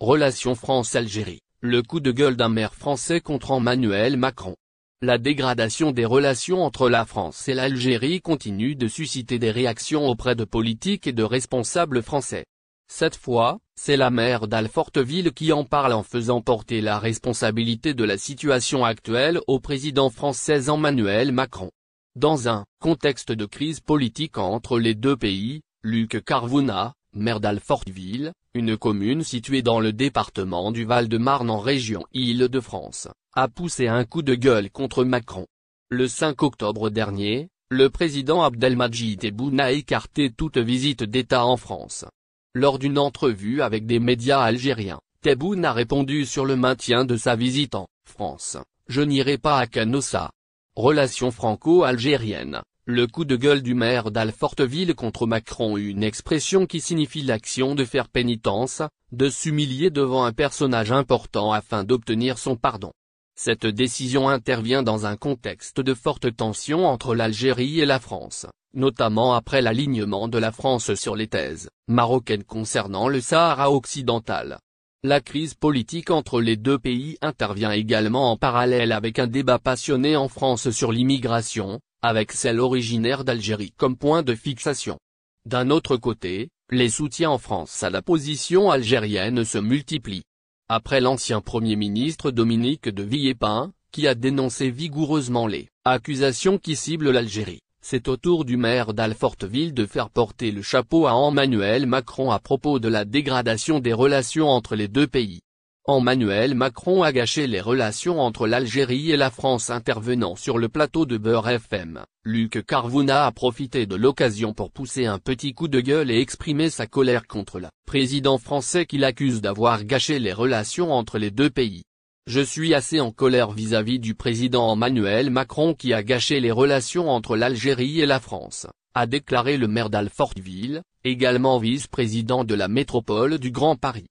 Relations France-Algérie, le coup de gueule d'un maire français contre Emmanuel Macron. La dégradation des relations entre la France et l'Algérie continue de susciter des réactions auprès de politiques et de responsables français. Cette fois, c'est la maire d'Alfortville qui en parle en faisant porter la responsabilité de la situation actuelle au président français Emmanuel Macron. Dans un contexte de crise politique entre les deux pays, Luc Carvuna, maire d'Alfortville, une commune située dans le département du Val-de-Marne en région Île-de-France, a poussé un coup de gueule contre Macron. Le 5 octobre dernier, le président Abdelmadjid Tebboune a écarté toute visite d'État en France. Lors d'une entrevue avec des médias algériens, Tebboune a répondu sur le maintien de sa visite en France. « Je n'irai pas à Canossa ». Relations franco-algériennes. Le coup de gueule du maire d'Alfortville contre Macron, une expression qui signifie l'action de faire pénitence, de s'humilier devant un personnage important afin d'obtenir son pardon. Cette décision intervient dans un contexte de forte tension entre l'Algérie et la France, notamment après l'alignement de la France sur les thèses marocaines concernant le Sahara occidental. La crise politique entre les deux pays intervient également en parallèle avec un débat passionné en France sur l'immigration, avec celle originaire d'Algérie comme point de fixation. D'un autre côté, les soutiens en France à la position algérienne se multiplient. Après l'ancien Premier ministre Dominique de Villepin, qui a dénoncé vigoureusement les accusations qui ciblent l'Algérie, c'est au tour du maire d'Alfortville de faire porter le chapeau à Emmanuel Macron à propos de la dégradation des relations entre les deux pays. Emmanuel Macron a gâché les relations entre l'Algérie et la France. Intervenant sur le plateau de Beurre FM, Luc Carvuna a profité de l'occasion pour pousser un petit coup de gueule et exprimer sa colère contre le président français qu'il accuse d'avoir gâché les relations entre les deux pays. « Je suis assez en colère vis-à-vis du président Emmanuel Macron qui a gâché les relations entre l'Algérie et la France », a déclaré le maire d'Alfortville, également vice-président de la métropole du Grand Paris.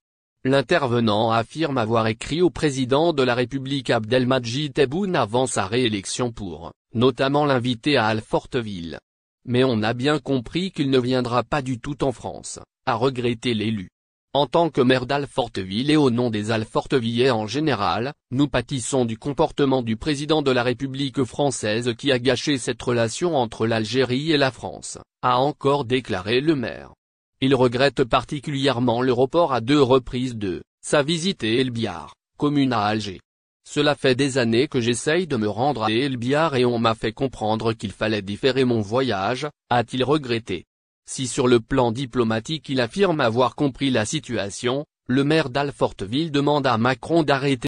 L'intervenant affirme avoir écrit au président de la République Abdelmadjid Tebboune avant sa réélection pour, notamment l'inviter à Alfortville. Mais on a bien compris qu'il ne viendra pas du tout en France, a regretté l'élu. En tant que maire d'Alfortville et au nom des Alfortvillais en général, nous pâtissons du comportement du président de la République française qui a gâché cette relation entre l'Algérie et la France, a encore déclaré le maire. Il regrette particulièrement le report à 2 reprises de sa visite à El Biar, commune à Alger. Cela fait des années que j'essaye de me rendre à El Biar et on m'a fait comprendre qu'il fallait différer mon voyage, a-t-il regretté. Si sur le plan diplomatique il affirme avoir compris la situation, le maire d'Alfortville demande à Macron d'arrêter